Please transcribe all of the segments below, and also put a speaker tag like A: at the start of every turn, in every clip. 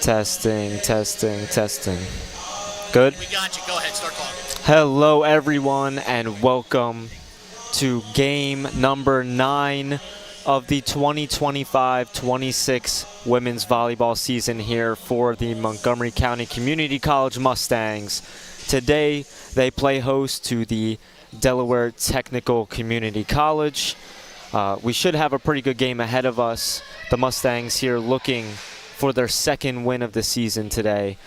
A: Testing, testing, testing. Good?
B: We got you. Go ahead. Start talking.
A: Hello, everyone, and welcome to game number 9 of the 2025-26 women's volleyball season here for the Montgomery County Community College Mustangs. Today, they play host to the Delaware Technical Community College. We should have a pretty good game ahead of us. The Mustangs here looking for their second win of the season today.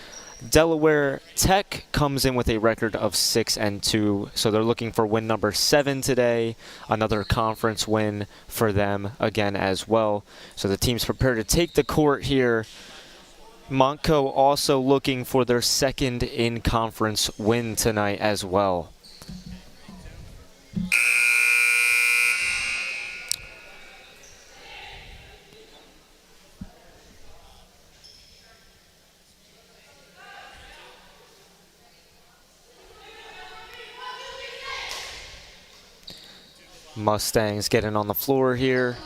A: Delaware Tech comes in with a record of 6-2, so they're looking for win number 7 today, another conference win for them again as well. So the team's prepared to take the court here. Montco also looking for their second in-conference win tonight as well. Mustangs getting on the floor here.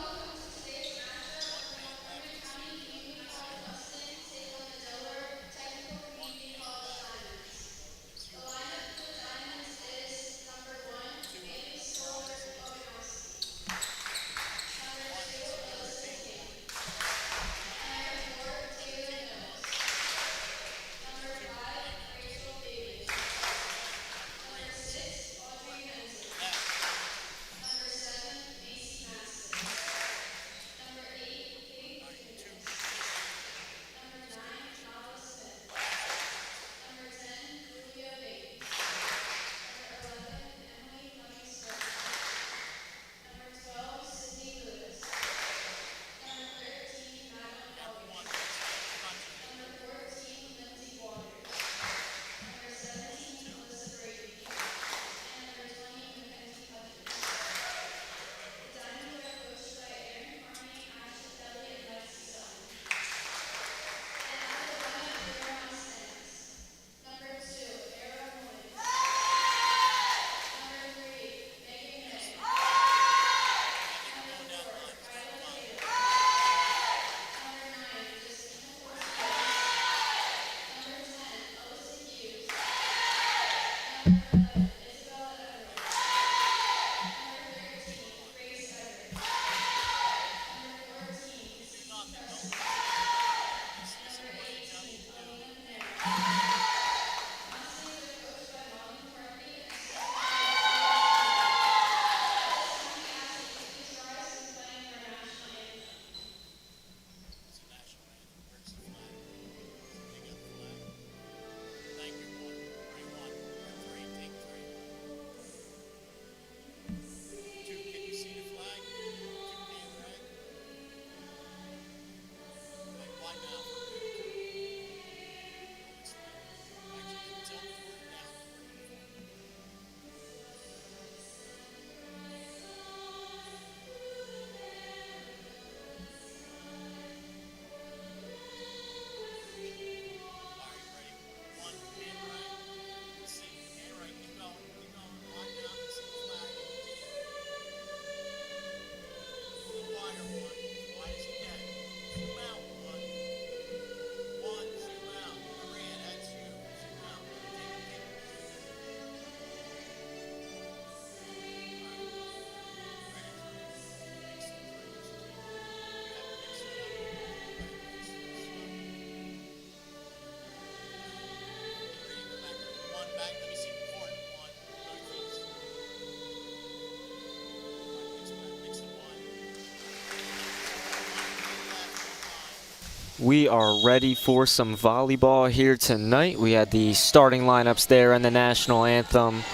A: We are ready for some volleyball here tonight. We had the starting lineups there and the national anthem.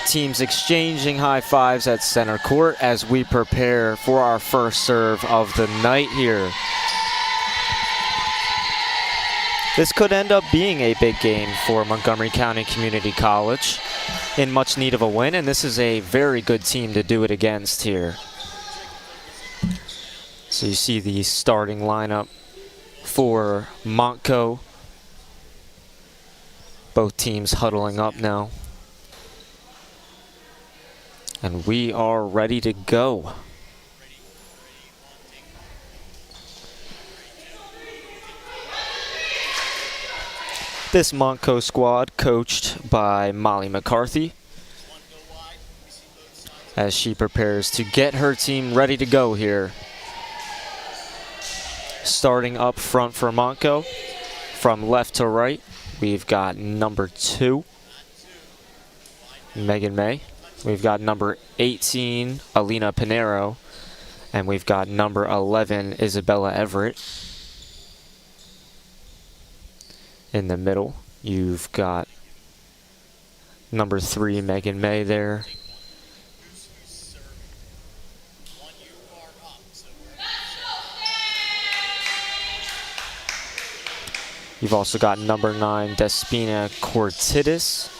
A: Teams exchanging high fives at center court as we prepare for our first serve of the night here. This could end up being a big game for Montgomery County Community College, in much need of a win, and this is a very good team to do it against here. So you see the starting lineup for Montco. Both teams huddling up now. And we are ready to go. This Montco squad coached by Molly McCarthy as she prepares to get her team ready to go here. Starting up front for Montco, from left to right, we've got number 2, Megan May. We've got number 18, Alina Pinero. And we've got number 11, Isabella Everett. In the middle, you've got number 3, Megan May there. You've also got number 9, Despina Cortidis.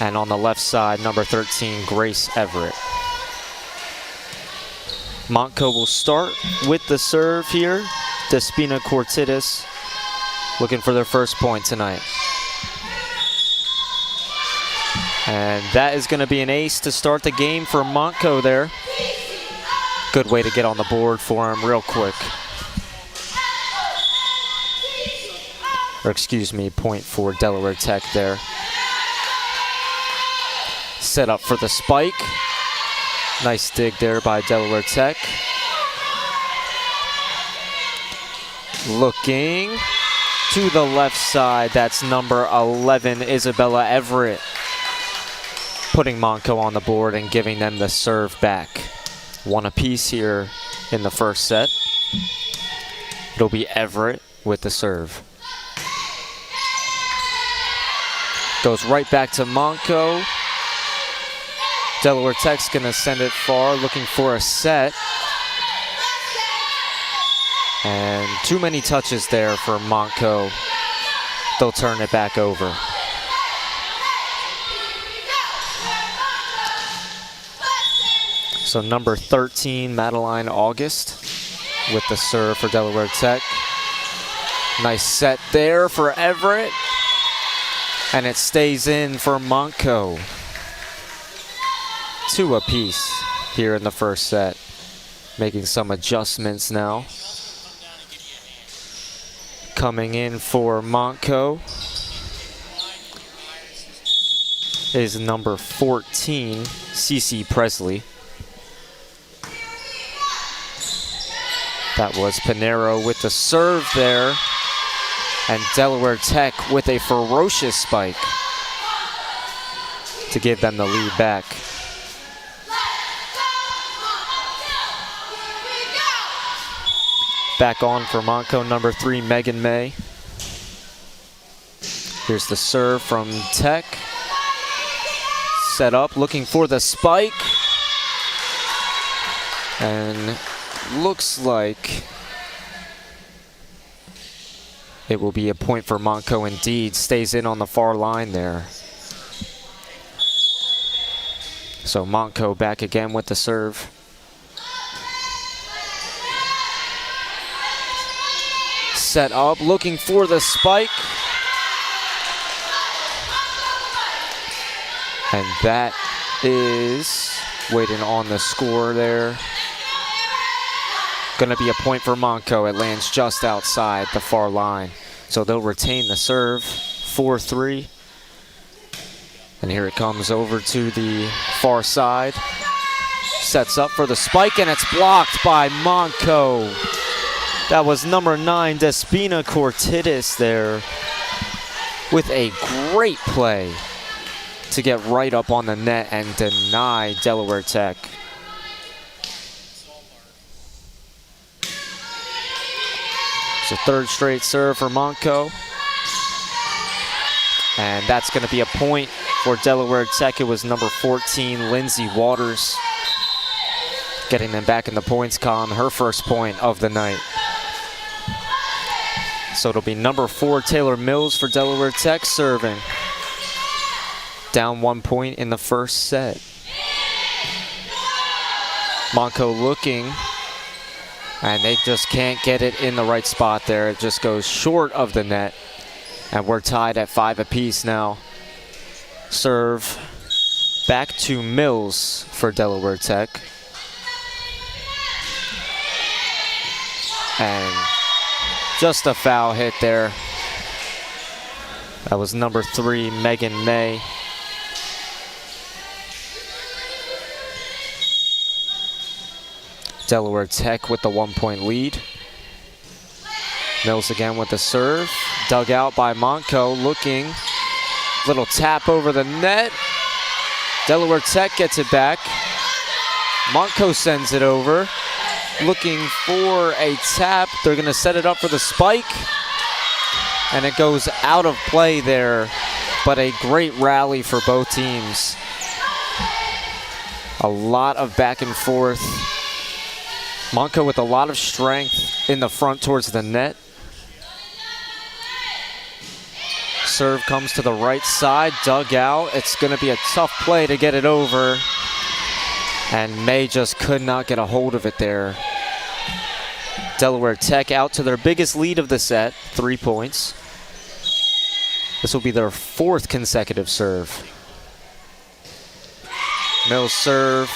A: And on the left side, number 13, Grace Everett. Montco will start with the serve here. Despina Cortidis looking for their first point tonight. And that is going to be an ace to start the game for Montco there. Good way to get on the board for him real quick. Or excuse me, point for Delaware Tech there. Set up for the spike. Nice dig there by Delaware Tech. Looking to the left side, that's number 11, Isabella Everett. Putting Montco on the board and giving them the serve back. One apiece here in the first set. It'll be Everett with the serve. Goes right back to Montco. Delaware Tech's gonna send it far, looking for a set. And too many touches there for Montco. They'll turn it back over. So number 13, Madeline August with the serve for Delaware Tech. Nice set there for Everett. And it stays in for Montco. 2 apiece here in the first set. Making some adjustments now. Coming in for Montco is number 14, Cece Presley. That was Pinero with the serve there. And Delaware Tech with a ferocious spike to give them the lead back. Back on for Montco, number 3, Megan May. Here's the serve from Tech. Set up, looking for the spike. And looks like it will be a point for Montco indeed. Stays in on the far line there. So Montco back again with the serve. Set up, looking for the spike. And that is waiting on the score there. Gonna be a point for Montco. It lands just outside the far line. So they'll retain the serve, 4-3. And here it comes over to the far side. Sets up for the spike, and it's blocked by Montco. That was number 9, Despina Cortidis there with a great play to get right up on the net and deny Delaware Tech. So third straight serve for Montco. And that's going to be a point for Delaware Tech. It was number 14, Lindsay Waters, getting them back in the points column, her first point of the night. So it'll be number 4, Taylor Mills for Delaware Tech serving. Down 1 point in the first set. Montco looking, and they just can't get it in the right spot there. It just goes short of the net. And we're tied at 5 apiece now. Serve back to Mills for Delaware Tech. And just a foul hit there That was number 3, Megan May. Delaware Tech with the 1-point lead. Mills again with the serve. Dug out by Monco, looking. Little tap over the net. Delaware Tech gets it back. Monco sends it over. Looking for a tap. They're going to set it up for the spike. And it goes out of play there. But a great rally for both teams. A lot of back and forth. Monco with a lot of strength in the front towards the net. Serve comes to the right side, dug out. It's going to be a tough play to get it over. And May just could not get a hold of it there. Delaware Tech out to their biggest lead of the set, 3 points. This will be their 4th consecutive serve. Mills serve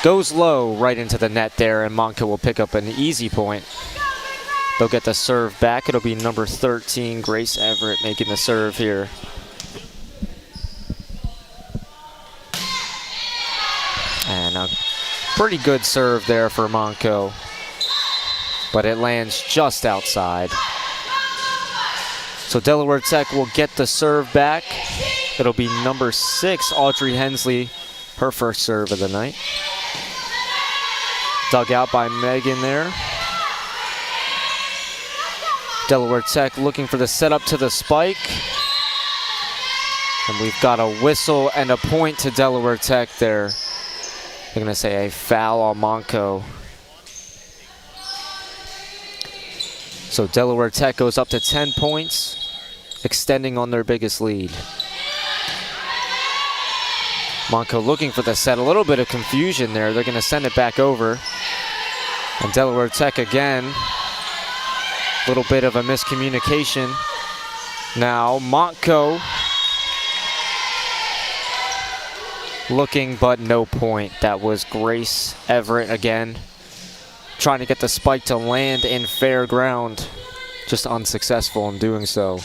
A: goes low right into the net there, and Monco will pick up an easy point. They'll get the serve back. It'll be number 13, Grace Everett, making the serve here. And a pretty good serve there for Monco, but it lands just outside. So Delaware Tech will get the serve back. It'll be number 6, Audrey Hensley, her first serve of the night. Dug out by Megan there. Delaware Tech looking for the setup to the spike. And we've got a whistle and a point to Delaware Tech there. They're going to say a foul on Monco. So Delaware Tech goes up to 10 points, extending on their biggest lead. Monco looking for the set. A little bit of confusion there. They're going to send it back over. And Delaware Tech again. A little bit of a miscommunication. Now Monco looking, but no point. That was Grace Everett again, trying to get the spike to land in fair ground. Just unsuccessful in doing so.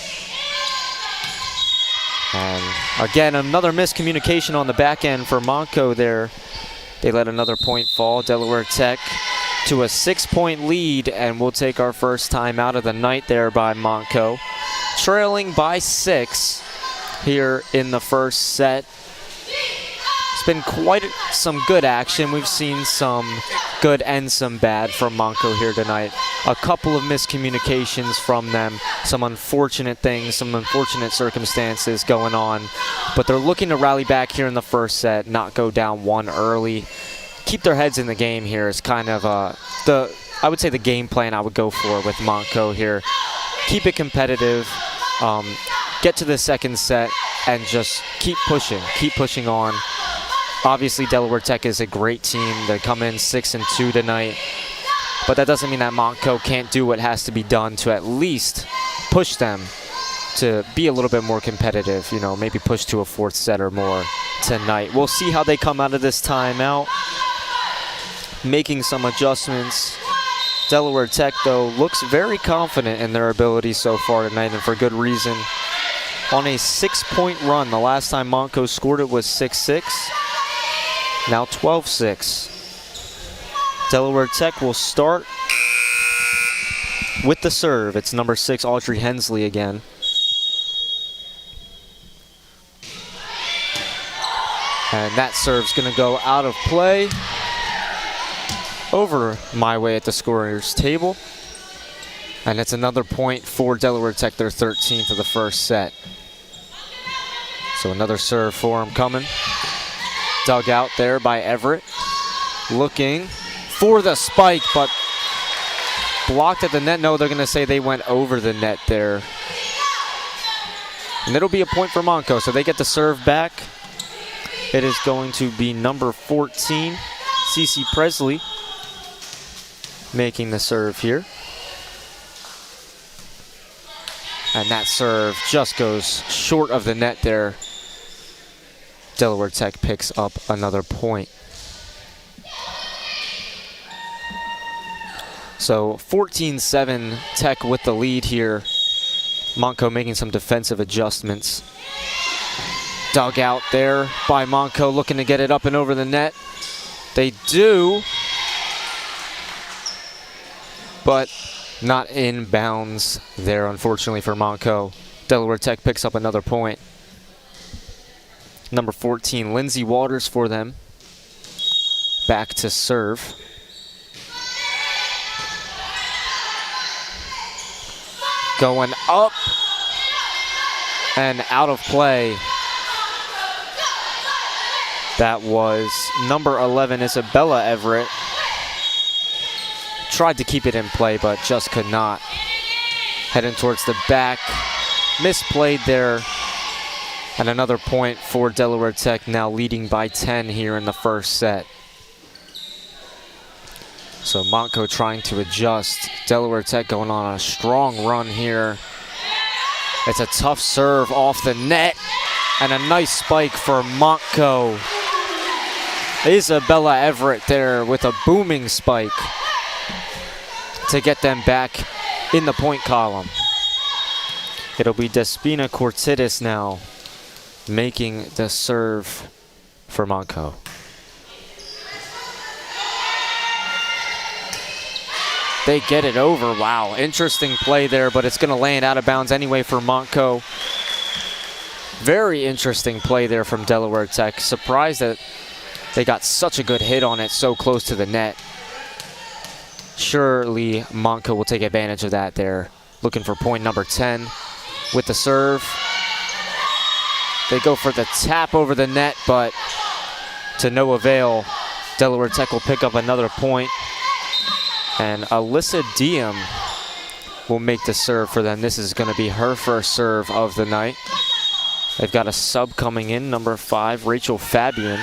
A: And again, another miscommunication on the back end for Monco there. They let another point fall. Delaware Tech to a 6-point lead, and we'll take our first time out of the night there by Monco. Trailing by 6 here in the first set. It's been quite some good action. We've seen some good and some bad from Monco here tonight. A couple of miscommunications from them, some unfortunate things, some unfortunate circumstances going on. But they're looking to rally back here in the first set, not go down 1 early. Keep their heads in the game here is kind of I would say the game plan I would go for with Monco here. Keep it competitive, get to the second set, and just keep pushing on. Obviously, Delaware Tech is a great team. They come in 6-2 tonight, but that doesn't mean that Monco can't do what has to be done to at least push them to be a little bit more competitive, you know, maybe push to a 4th set or more tonight. We'll see how they come out of this timeout. Making some adjustments. Delaware Tech, though, looks very confident in their ability so far tonight, and for good reason. On a 6-point run. The last time Monco scored it was 6-6. Now 12-6. Delaware Tech will start with the serve. It's number 6, Audrey Hensley again. And that serve's going to go out of play. Over my way at the scorer's table. And it's another point for Delaware Tech, their 13th of the first set. So another serve for him coming. Dug out there by Everett. Looking for the spike, but blocked at the net. No, they're going to say they went over the net there. And it'll be a point for Monco, so they get the serve back. It is going to be number 14, Cece Presley, making the serve here. And that serve just goes short of the net there. Delaware Tech picks up another point. So 14-7 Tech with the lead here Monco making some defensive adjustments. Dug out there by Monco, looking to get it up and over the net. They do, but not in bounds there, unfortunately, for Monco. Delaware Tech picks up another point. Number 14, Lindsay Waters for them. Back to serve. Going up and out of play. That was number 11, Isabella Everett. Tried to keep it in play, but just could not. Heading towards the back. Misplayed there. And another point for Delaware Tech, now leading by 10 here in the first set. So Monco trying to adjust. Delaware Tech going on a strong run here. It's a tough serve off the net. And a nice spike for Monco. Isabella Everett there with a booming spike to get them back in the point column. It'll be Despina Cortidis now making the serve for Monco. They get it over. Wow, interesting play there, but it's going to land out of bounds anyway for Monco. Very interesting play there from Delaware Tech. Surprised that they got such a good hit on it so close to the net. Surely Monco will take advantage of that there. Looking for point number 10 with the serve. They go for the tap over the net, but to no avail. Delaware Tech will pick up another point. And Alyssa Diem will make the serve for them. This is going to be her first serve of the night. They've got a sub coming in, number 5, Rachel Fabian.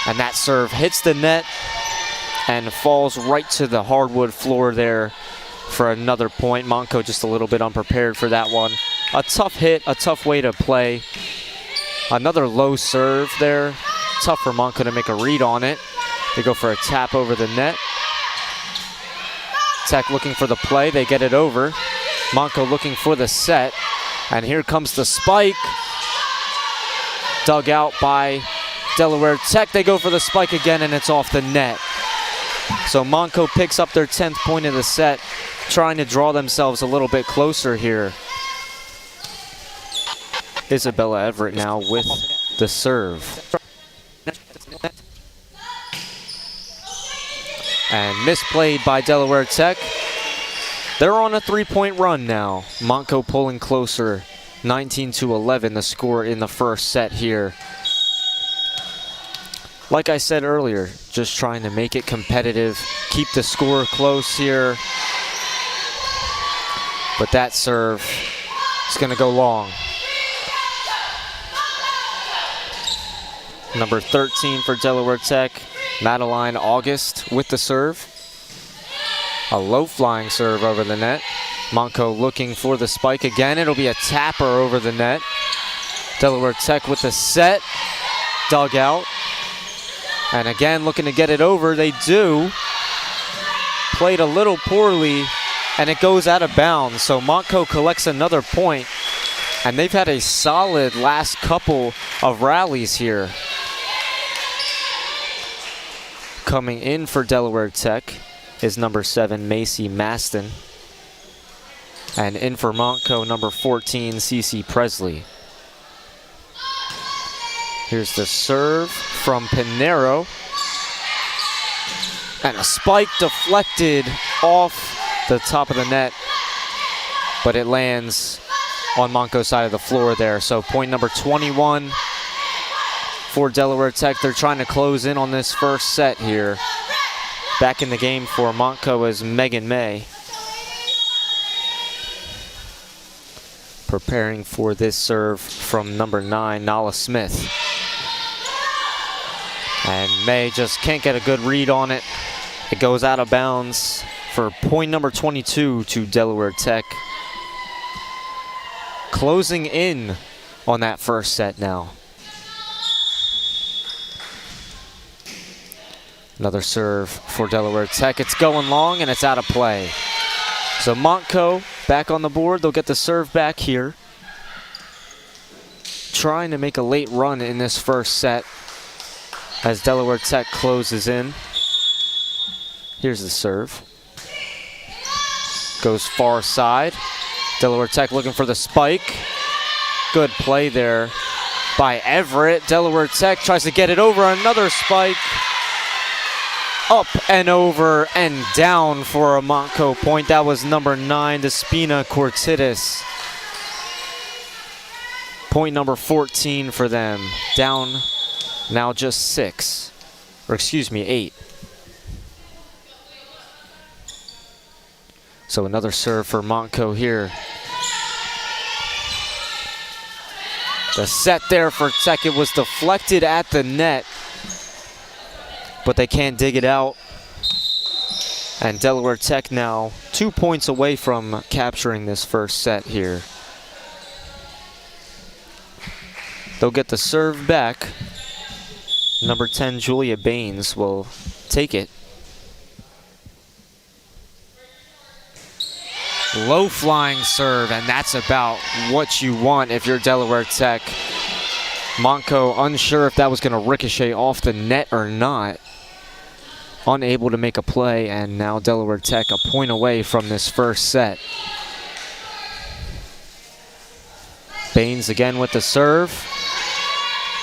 A: And that serve hits the net and falls right to the hardwood floor there for another point. Monco just a little bit unprepared for that one. A tough hit, a tough way to play. Another low serve there. Tough for Monco to make a read on it. They go for a tap over the net. Tech looking for the play. They get it over. Monco looking for the set. And here comes the spike. Dug out by Delaware Tech. They go for the spike again, and it's off the net. So Monco picks up their 10th point of the set, trying to draw themselves a little bit closer here. Isabella Everett now with the serve. And misplayed by Delaware Tech. They're on a 3-point run now. Monco pulling closer, 19-11, the score in the first set here. Like I said earlier, just trying to make it competitive, keep the score close here. But that serve is going to go long. Number 13 for Delaware Tech, Madeline August with the serve. A low-flying serve over the net. Monco looking for the spike again. It'll be a tapper over the net. Delaware Tech with the set. Dug out. And again, looking to get it over. They do. Played a little poorly, and it goes out of bounds. So Monco collects another point, and they've had a solid last couple of rallies here. Coming in for Delaware Tech is number 7, Macy Maston. And in for Monco, number 14, Cece Presley. Here's the serve from Pinero. And a spike deflected off the top of the net, but it lands on Monco's side of the floor there. So point number 21 for Delaware Tech. They're trying to close in on this first set here. Back in the game for Monco is Megan May. Preparing for this serve from number 9, Nala Smith. And May just can't get a good read on it. It goes out of bounds for point number 22 to Delaware Tech. Closing in on that first set now. Another serve for Delaware Tech. It's going long and it's out of play. So Monco back on the board. They'll get the serve back here. Trying to make a late run in this first set as Delaware Tech closes in. Here's the serve. Goes far side. Delaware Tech looking for the spike. Good play there by Everett. Delaware Tech tries to get it over. Another spike. Up and over and down for a Montco point. That was number 9, Despina Cortidis. Point number 14 for them. Down now just 6. Or excuse me, 8. So another serve for Montco here. The set there for Tech, it was deflected at the net, but they can't dig it out. And Delaware Tech now 2 points away from capturing this first set here. They'll get the serve back. Number 10, Julia Baines, will take it. Low flying serve, and that's about what you want if you're Delaware Tech. Montco unsure if that was going to ricochet off the net or not. Unable to make a play, and now Delaware Tech a point away from this first set. Baines again with the serve.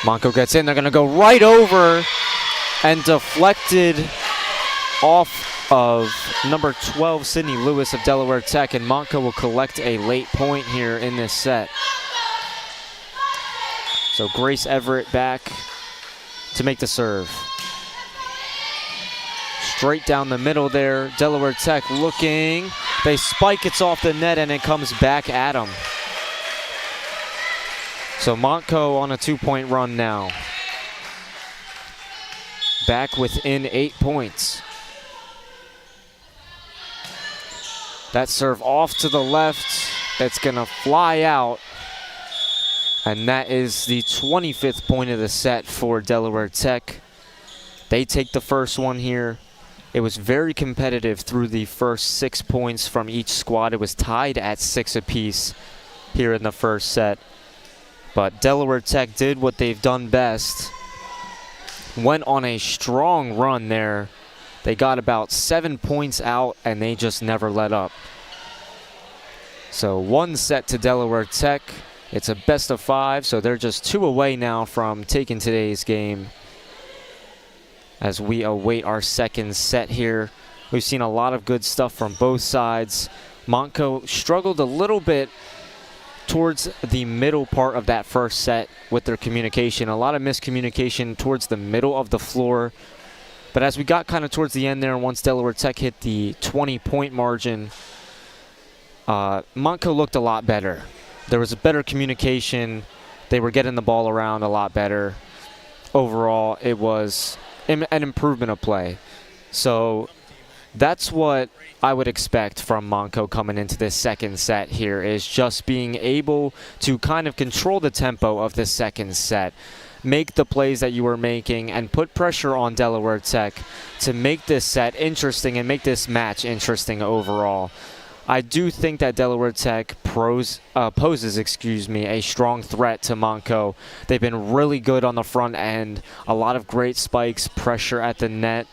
A: Montco gets in. They're going to go right over and deflected off of number 12, Sydney Lewis of Delaware Tech, and Montco will collect a late point here in this set. So Grace Everett back to make the serve. Straight down the middle there. Delaware Tech looking. They spike, it's off the net, and it comes back at them. So Montco on a 2-point run now. Back within 8 points. That serve off to the left. It's going to fly out. And that is the 25th point of the set for Delaware Tech. They take the first one here. It was very competitive through the first 6 points from each squad. It was tied at 6 apiece here in the first set. But Delaware Tech did what they've done best. Went on a strong run there. They got about 7 points out, and they just never let up. So 1 set to Delaware Tech. It's a best of 5, so they're just 2 away now from taking today's game. As we await our second set here, we've seen a lot of good stuff from both sides. Montco struggled a little bit towards the middle part of that first set with their communication. A lot of miscommunication towards the middle of the floor. But as we got kind of towards the end there, once Delaware Tech hit the 20-point margin, Montco looked a lot better. There was a better communication. They were getting the ball around a lot better. Overall, it was an improvement of play. So that's what I would expect from Montco coming into this second set here, is just being able to kind of control the tempo of this second set. Make the plays that you were making and put pressure on Delaware Tech to make this set interesting and make this match interesting overall. I do think that Delaware Tech poses a strong threat to Montco. They've been really good on the front end. A lot of great spikes, pressure at the net.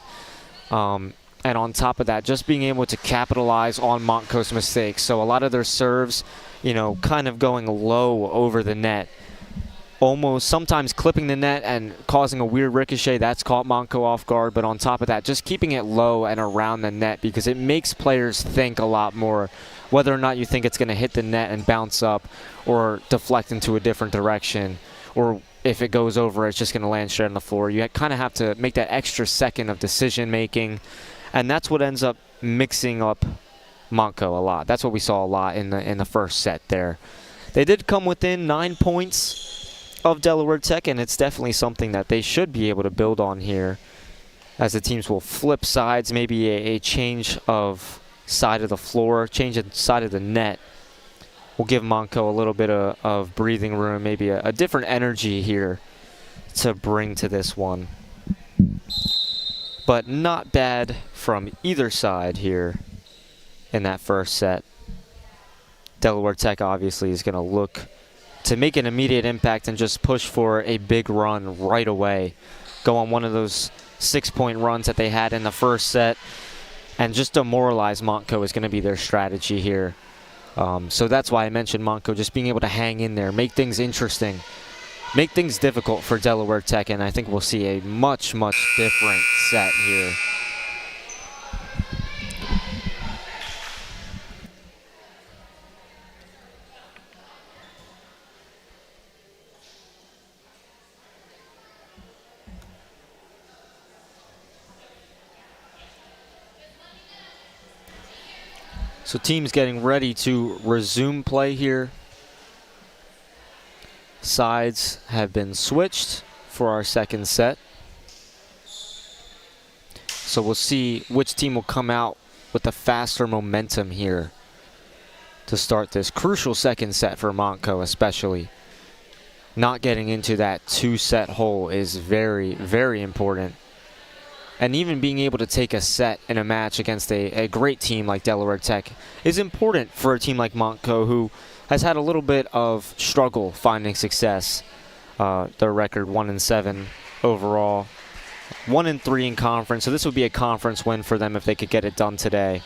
A: And on top of that, just being able to capitalize on Montco's mistakes. So a lot of their serves, kind of going low over the net. Almost sometimes clipping the net and causing a weird ricochet. That's caught Montco off guard. But on top of that, just keeping it low and around the net, because it makes players think a lot more, whether or not you think it's going to hit the net and bounce up or deflect into a different direction, or if it goes over, it's just going to land straight on the floor. You kind of have to make that extra second of decision making, and that's what ends up mixing up Montco a lot. That's what we saw a lot in the first set there. They did come within 9 points of Delaware Tech, and it's definitely something that they should be able to build on here, as the teams will flip sides, maybe a change of side of the floor, change of side of the net will give Montco a little bit of breathing room, maybe a different energy here to bring to this one. But not bad from either side here in that first set. Delaware Tech obviously is going to look to make an immediate impact and just push for a big run right away. Go on one of those 6-point runs that they had in the first set and just demoralize Montco is going to be their strategy here. So that's why I mentioned Montco just being able to hang in there, make things interesting, make things difficult for Delaware Tech, and I think we'll see a much, much different set here. So teams getting ready to resume play here. Sides have been switched for our second set. So we'll see which team will come out with the faster momentum here to start this crucial second set for Montco especially. Not getting into that 2-set hole is very, very important. And even being able to take a set in a match against a great team like Delaware Tech is important for a team like Montco, who has had a little bit of struggle finding success. Their record 1-7 overall, 1-3 in conference. So this would be a conference win for them if they could get it done today.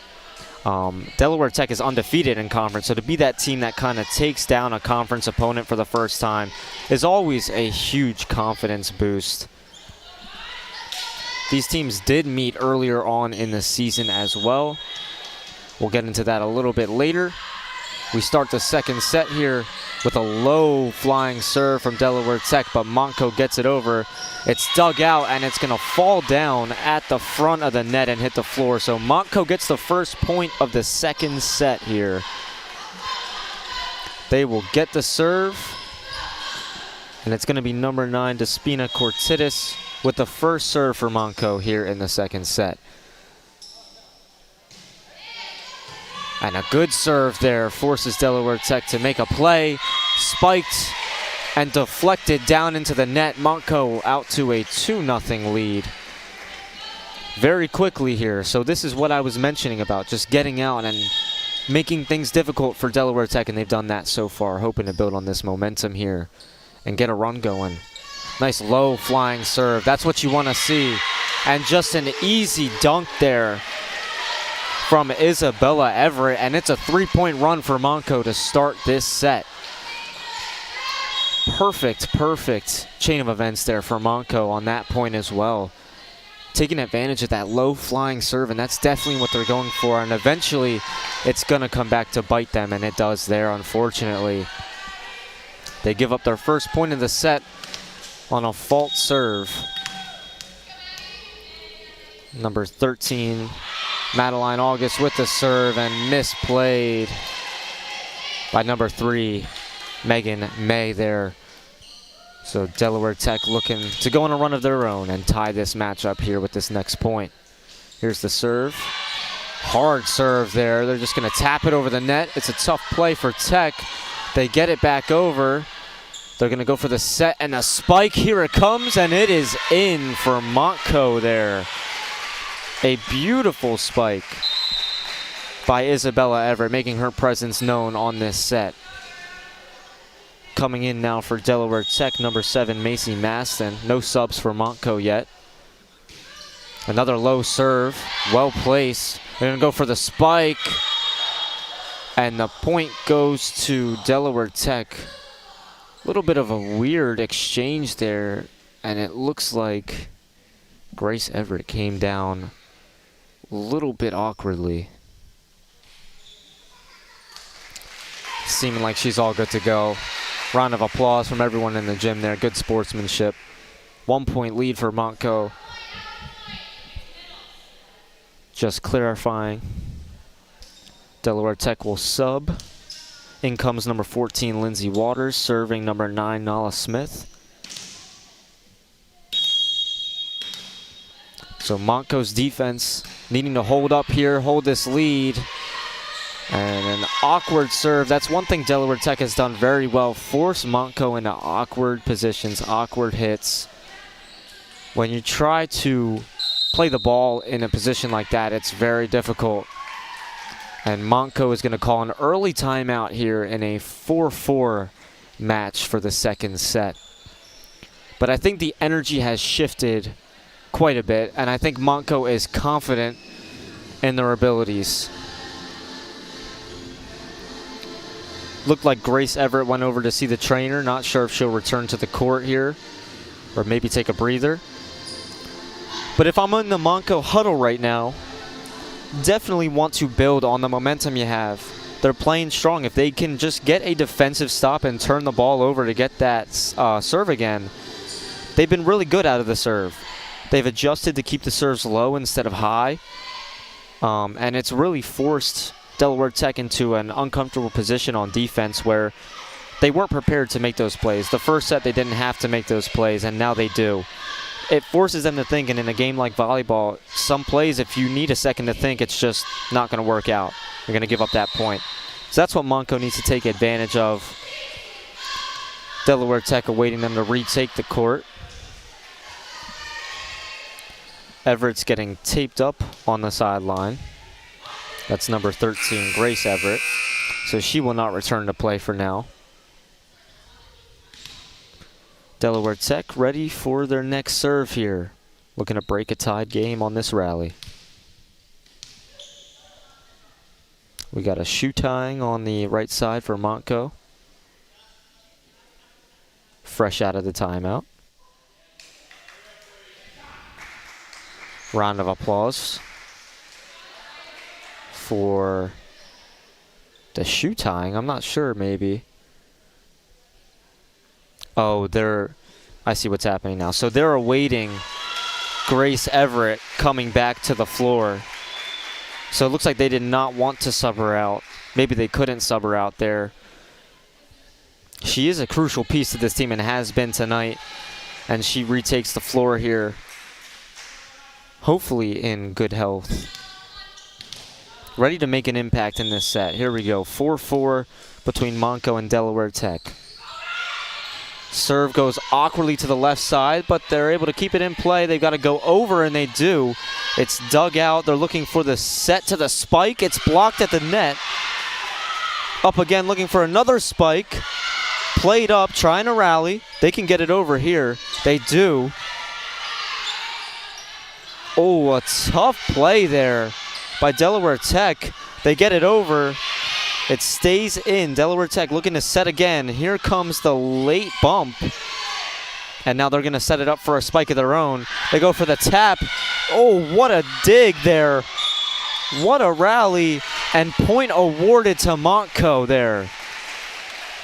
A: Delaware Tech is undefeated in conference, so to be that team that kind of takes down a conference opponent for the first time is always a huge confidence boost. These teams did meet earlier on in the season as well. We'll get into that a little bit later. We start the second set here with a low flying serve from Delaware Tech, but Montco gets it over. It's dug out, and it's going to fall down at the front of the net and hit the floor. So Montco gets the first point of the second set here. They will get the serve, and it's going to be number 9, Despina Cortidis, with the first serve for Montco here in the second set. And a good serve there forces Delaware Tech to make a play. Spiked and deflected down into the net. Montco out to a 2-0 lead very quickly here. So this is what I was mentioning about just getting out and making things difficult for Delaware Tech, and they've done that so far, hoping to build on this momentum here and get a run going. Nice low flying serve. That's what you want to see. And just an easy dunk there from Isabella Everett. And it's a 3-point run for Montco to start this set. Perfect chain of events there for Montco on that point as well. Taking advantage of that low flying serve, and that's definitely what they're going for. And eventually it's going to come back to bite them, and it does there, unfortunately. They give up their first point of the set on a fault serve. Number 13, Madeline August with the serve, and misplayed by number 3, Megan May there. So Delaware Tech looking to go on a run of their own and tie this match up here with this next point. Here's the serve. Hard serve there. They're just going to tap it over the net. It's a tough play for Tech. They get it back over. They're going to go for the set and a spike. Here it comes, and it is in for Montco there. A beautiful spike by Isabella Everett, making her presence known on this set. Coming in now for Delaware Tech, number 7, Macy Maston. No subs for Montco yet. Another low serve, well placed. They're going to go for the spike. And the point goes to Delaware Tech. A little bit of a weird exchange there, and it looks like Grace Everett came down a little bit awkwardly. Seeming like she's all good to go. Round of applause from everyone in the gym there. Good sportsmanship. 1-point lead for Montco. Just clarifying. Delaware Tech will sub. In comes number 14, Lindsay Waters, serving number 9, Nala Smith. So Montco's defense needing to hold up here, hold this lead. And an awkward serve. That's one thing Delaware Tech has done very well. Force Montco into awkward positions, awkward hits. When you try to play the ball in a position like that, it's very difficult. And Montco is going to call an early timeout here in a 4-4 match for the second set. But I think the energy has shifted quite a bit, and I think Montco is confident in their abilities. Looked like Grace Everett went over to see the trainer. Not sure if she'll return to the court here or maybe take a breather. But if I'm in the Montco huddle right now, definitely want to build on the momentum you have. They're playing strong. If they can just get a defensive stop and turn the ball over to get that serve again, they've been really good out of the serve. They've adjusted to keep the serves low instead of high. And it's really forced Delaware Tech into an uncomfortable position on defense where they weren't prepared to make those plays. The first set they didn't have to make those plays, and now they do. It forces them to think, and in a game like volleyball, some plays, if you need a second to think, it's just not going to work out. You're going to give up that point. So that's what Montco needs to take advantage of. Delaware Tech awaiting them to retake the court. Everett's getting taped up on the sideline. That's number 13, Grace Everett. So she will not return to play for now. Delaware Tech ready for their next serve here. Looking to break a tied game on this rally. We got a shoe tying on the right side for Montco. Fresh out of the timeout. Round of applause for the shoe tying. I'm not sure, maybe. Oh, I see what's happening now. So they're awaiting Grace Everett coming back to the floor. So it looks like they did not want to sub her out. Maybe they couldn't sub her out there. She is a crucial piece to this team and has been tonight. And she retakes the floor here, hopefully in good health. Ready to make an impact in this set. Here we go. 4-4 between Montco and Delaware Tech. Serve goes awkwardly to the left side, but they're able to keep it in play. They've got to go over, and they do. It's dug out. They're looking for the set to the spike. It's blocked at the net. Up again, looking for another spike. Played up, trying to rally. They can get it over here. They do. Oh, a tough play there by Delaware Tech. They get it over. It stays in. Delaware Tech looking to set again. Here comes the late bump. And now they're going to set it up for a spike of their own. They go for the tap. Oh, what a dig there. What a rally. And point awarded to Montco there.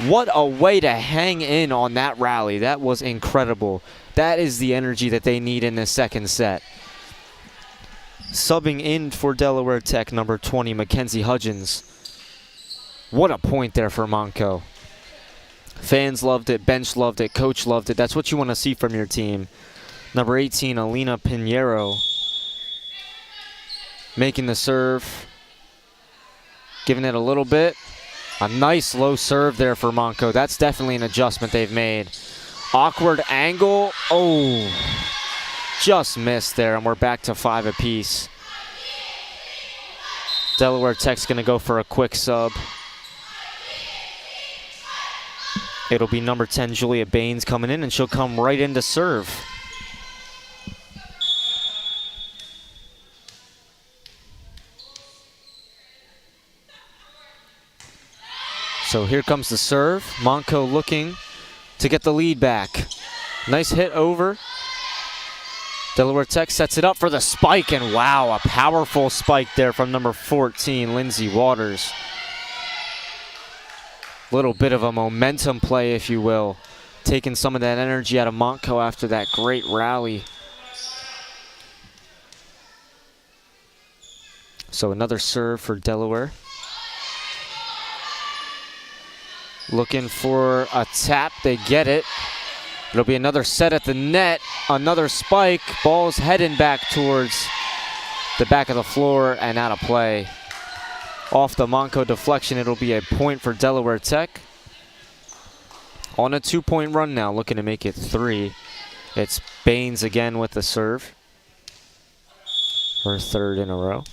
A: What a way to hang in on that rally. That was incredible. That is the energy that they need in this second set. Subbing in for Delaware Tech, number 20, Mackenzie Hudgens. What a point there for Montco. Fans loved it, bench loved it, coach loved it. That's what you want to see from your team. Number 18, Alina Pinheiro, making the serve. Giving it a little bit. A nice low serve there for Montco. That's definitely an adjustment they've made. Awkward angle. Oh, just missed there, and we're back to 5 apiece. Delaware Tech's going to go for a quick sub. It'll be number 10, Julia Baines, coming in, and she'll come right in to serve. So here comes the serve. Montco looking to get the lead back. Nice hit over. Delaware Tech sets it up for the spike, and wow, a powerful spike there from number 14, Lindsay Waters. Little bit of a momentum play, if you will. Taking some of that energy out of Montco after that great rally. So another serve for Delaware. Looking for a tap, they get it. It'll be another set at the net, another spike. Ball's heading back towards the back of the floor and out of play. Off the Montco deflection, it'll be a point for Delaware Tech. On a 2-point run now, looking to make it 3. It's Baines again with the serve. Her third in a row.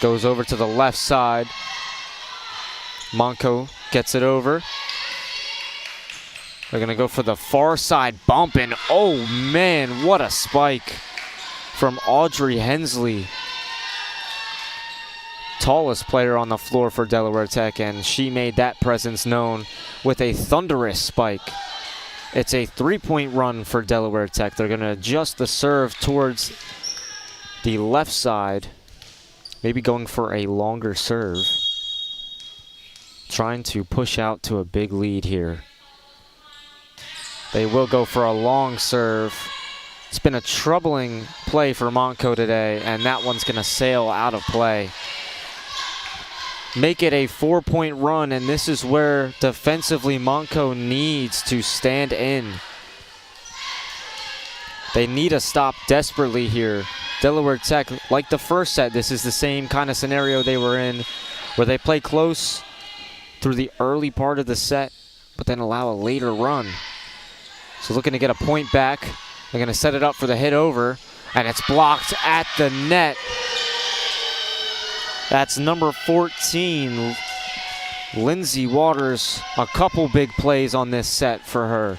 A: Goes over to the left side. Monco gets it over. They're going to go for the far side bump, and oh man, what a spike from Audrey Hensley. Tallest player on the floor for Delaware Tech, and she made that presence known with a thunderous spike. It's a 3-point run for Delaware Tech. They're going to adjust the serve towards the left side, maybe going for a longer serve, trying to push out to a big lead here. They will go for a long serve. It's been a troubling play for Montco today, and that one's going to sail out of play. Make it a 4-point run, and this is where defensively Montco needs to stand in. They need a stop desperately here. Delaware Tech, like the first set, this is the same kind of scenario they were in, where they play close through the early part of the set, but then allow a later run. So looking to get a point back. They're going to set it up for the hit over, and it's blocked at the net. That's number 14, Lindsay Waters. A couple big plays on this set for her.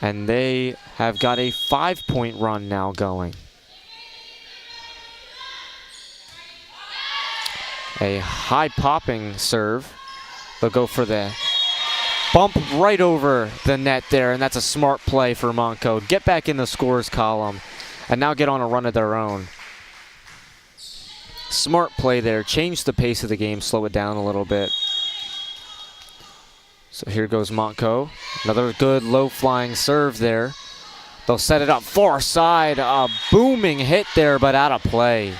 A: And they have got a 5-point run now going. A high-popping serve. They'll go for the bump right over the net there, and that's a smart play for Montco. Get back in the scores column and now get on a run of their own. Smart play there. Change the pace of the game, slow it down a little bit. So here goes Montco. Another good low-flying serve there. They'll set it up far side. A booming hit there, but out of play.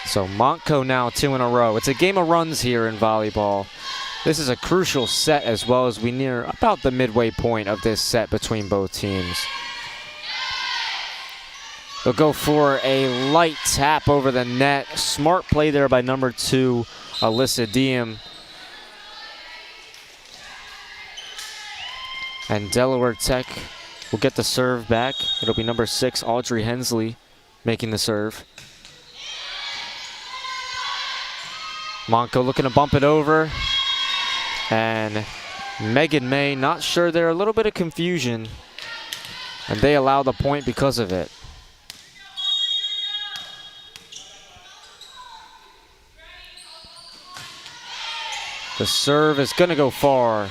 A: So Montco now 2 in a row. It's a game of runs here in volleyball. This is a crucial set as well, as we near about the midway point of this set between both teams. They'll go for a light tap over the net. Smart play there by number 2, Alyssa Diem. And Delaware Tech will get the serve back. It'll be number 6, Audrey Hensley, making the serve. Montco looking to bump it over. And Megan May, not sure there, a little bit of confusion. And they allow the point because of it. The serve is going to go far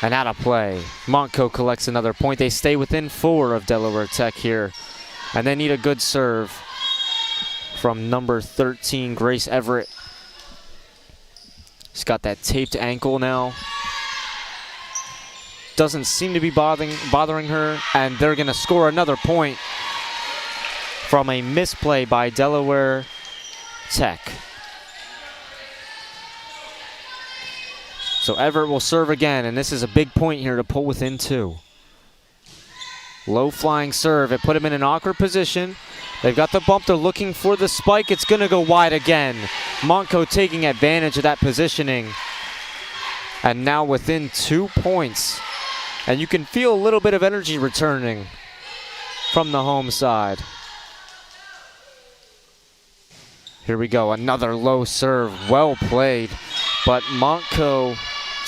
A: and out of play. Montco collects another point. They stay within 4 of Delaware Tech here. And they need a good serve from number 13, Grace Everett. She's got that taped ankle now. Doesn't seem to be bothering her. And they're going to score another point from a misplay by Delaware Tech. So Everett will serve again, and this is a big point here to pull within 2. Low flying serve. It put him in an awkward position. They've got the bump. They're looking for the spike. It's going to go wide again. Montco taking advantage of that positioning. And now within 2 points. And you can feel a little bit of energy returning from the home side. Here we go. Another low serve. Well played. But Montco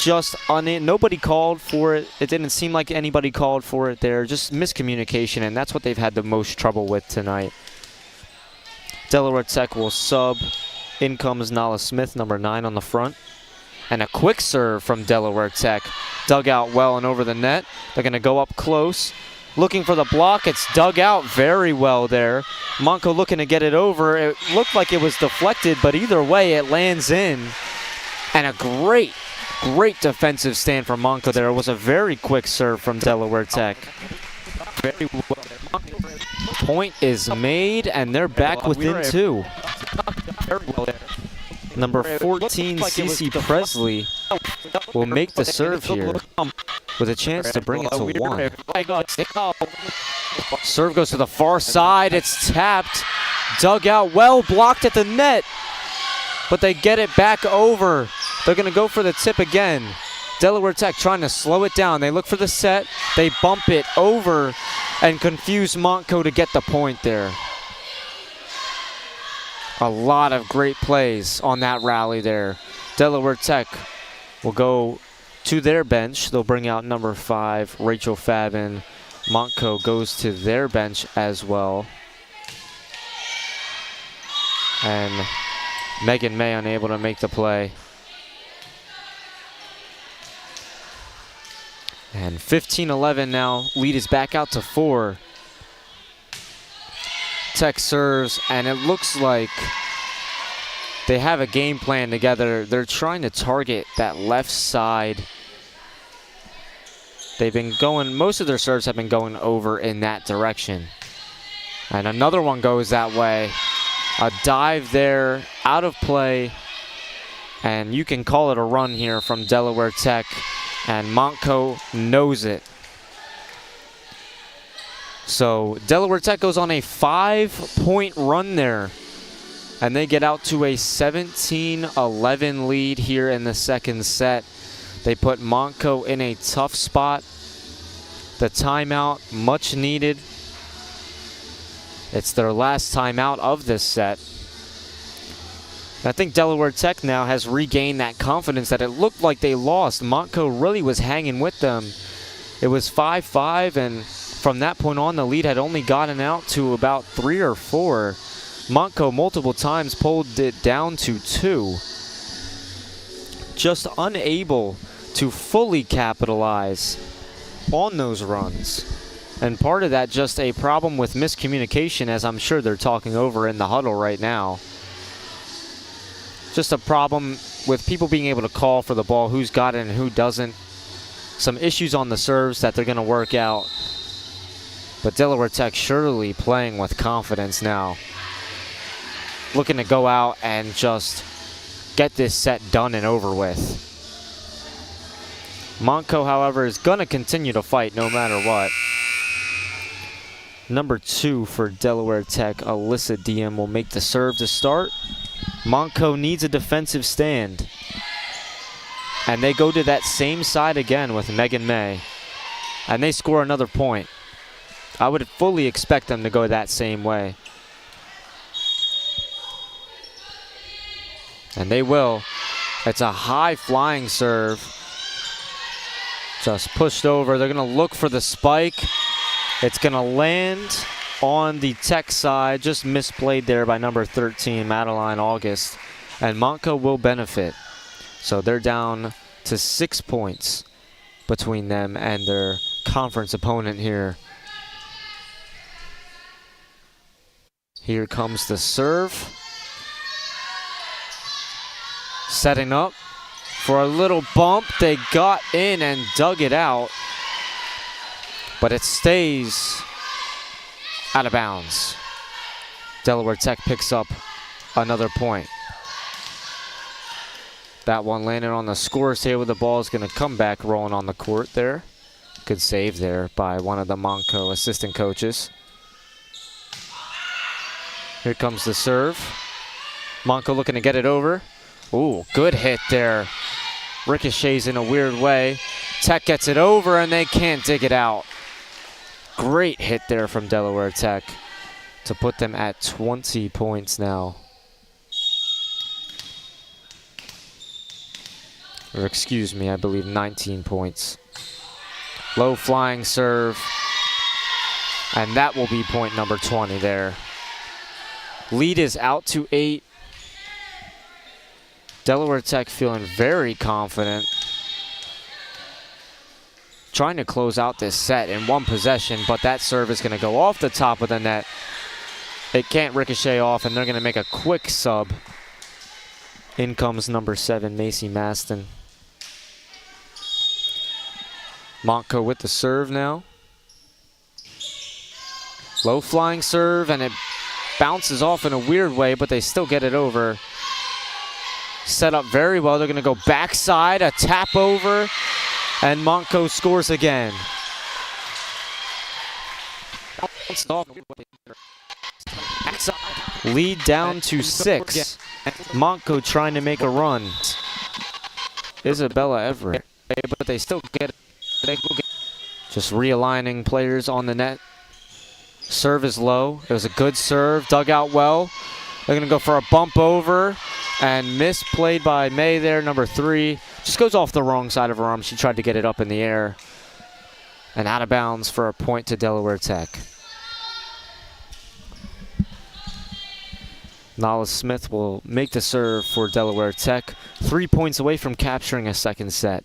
A: just nobody called for it. It didn't seem like anybody called for it there. Just miscommunication, and that's what they've had the most trouble with tonight. Delaware Tech will sub. In comes Nala Smith, number 9 on the front. And a quick serve from Delaware Tech. Dug out well and over the net. They're going to go up close. Looking for the block. It's dug out very well there. Montco looking to get it over. It looked like it was deflected, but either way, it lands in. And a great defensive stand from Montco there. It was a very quick serve from Delaware Tech. Very well. Point is made, and they're back within 2. Number 14, Cece Presley, will make the serve here with a chance to bring it to 1. Serve goes to the far side. It's tapped. Dug out well, blocked at the net. But they get it back over. They're going to go for the tip again. Delaware Tech trying to slow it down. They look for the set. They bump it over and confuse Montco to get the point there. A lot of great plays on that rally there. Delaware Tech will go to their bench. They'll bring out number 5, Rachel Fabin. Montco goes to their bench as well. And Megan May unable to make the play. And 15-11 now. Lead is back out to 4. Tech serves, and it looks like they have a game plan together. They're trying to target that left side. They've been going, most of their serves have been going over in that direction. And another one goes that way. A dive there, out of play. And you can call it a run here from Delaware Tech. And Montco knows it. So Delaware Tech goes on a 5-point run there. And they get out to a 17-11 lead here in the second set. They put Montco in a tough spot. The timeout, much needed. It's their last timeout of this set. I think Delaware Tech now has regained that confidence that it looked like they lost. Montco really was hanging with them. It was 5-5, and from that point on, the lead had only gotten out to about 3 or 4. Montco multiple times pulled it down to 2. Just unable to fully capitalize on those runs. And part of that just a problem with miscommunication, as I'm sure they're talking over in the huddle right now. Just a problem with people being able to call for the ball, who's got it and who doesn't. Some issues on the serves that they're going to work out. But Delaware Tech surely playing with confidence now. Looking to go out and just get this set done and over with. Montco, however, is going to continue to fight no matter what. Number 2 for Delaware Tech, Alyssa Diem, will make the serve to start. Montco needs a defensive stand. And they go to that same side again with Megan May. And they score another point. I would fully expect them to go that same way. And they will. It's a high flying serve. Just pushed over. They're going to look for the spike. It's going to land on the Tech side. Just misplayed there by number 13, Madeline August. And Montco will benefit. So they're down to 6 points between them and their conference opponent here. Here comes the serve. Setting up for a little bump. They got in and dug it out. But it stays out of bounds. Delaware Tech picks up another point. That one landed on the scorer's table. The ball is going to come back rolling on the court there. Good save there by one of the Montco assistant coaches. Here comes the serve. Montco looking to get it over. Ooh, good hit there. Ricochets in a weird way. Tech gets it over and they can't dig it out. Great hit there from Delaware Tech to put them at 20 points now. Or excuse me, I believe 19 points. Low flying serve. And that will be point number 20 there. Lead is out to 8. Delaware Tech feeling very confident. Trying to close out this set in one possession, but that serve is going to go off the top of the net. It can't ricochet off, and they're going to make a quick sub. In comes number 7, Macy Maston. Montco with the serve now. Low flying serve, and it bounces off in a weird way, but they still get it over. Set up very well. They're going to go backside, a tap over, and Montco scores again. Lead down to 6. Montco trying to make a run. Isabella Everett, but they still get it. Just realigning players on the net. Serve is low. It was a good serve, dug out well. They're going to go for a bump over and misplayed by May there, number 3. Just goes off the wrong side of her arm. She tried to get it up in the air. And out of bounds for a point to Delaware Tech. Nala Smith will make the serve for Delaware Tech. 3 points away from capturing a second set.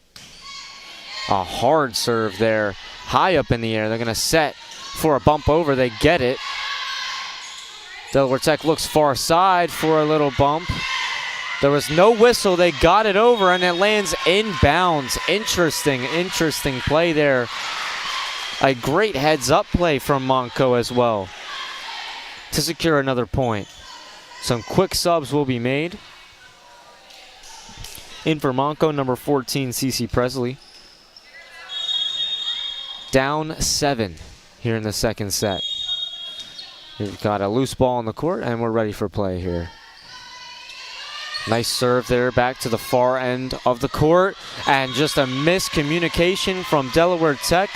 A: A hard serve there, high up in the air. They're going to set for a bump over. They get it. Delaware Tech looks far side for a little bump. There was no whistle. They got it over, and it lands inbounds. Interesting play there. A great heads-up play from Montco as well to secure another point. Some quick subs will be made. In for Montco, number 14, Cece Presley. Down 7 here in the second set. We've got a loose ball on the court, and we're ready for play here. Nice serve there back to the far end of the court, and just a miscommunication from Delaware Tech.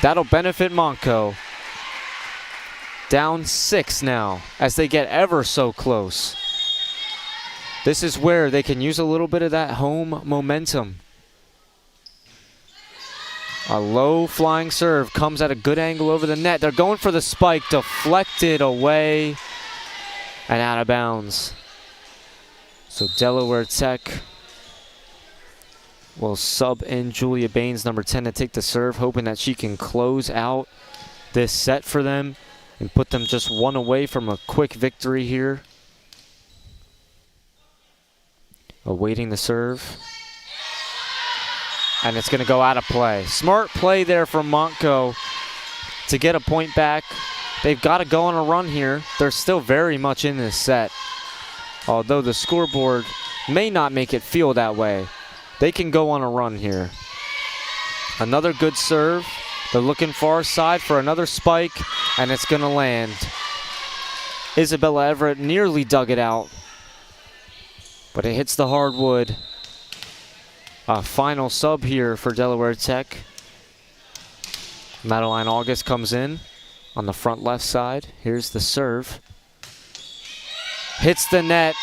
A: That'll benefit Montco. Down 6 now as they get ever so close. This is where they can use a little bit of that home momentum. A low flying serve comes at a good angle over the net. They're going for the spike, deflected away and out of bounds. So Delaware Tech will sub in Julia Baines, number 10, to take the serve, hoping that she can close out this set for them and put them just 1 away from a quick victory here. Awaiting the serve. And it's going to go out of play. Smart play there from Montco to get a point back. They've got to go on a run here. They're still very much in this set. Although the scoreboard may not make it feel that way. They can go on a run here. Another good serve. They're looking far side for another spike, and it's going to land. Isabella Everett nearly dug it out, but it hits the hardwood. A final sub here for Delaware Tech. Madeline August comes in on the front left side. Here's the serve. Hits the net,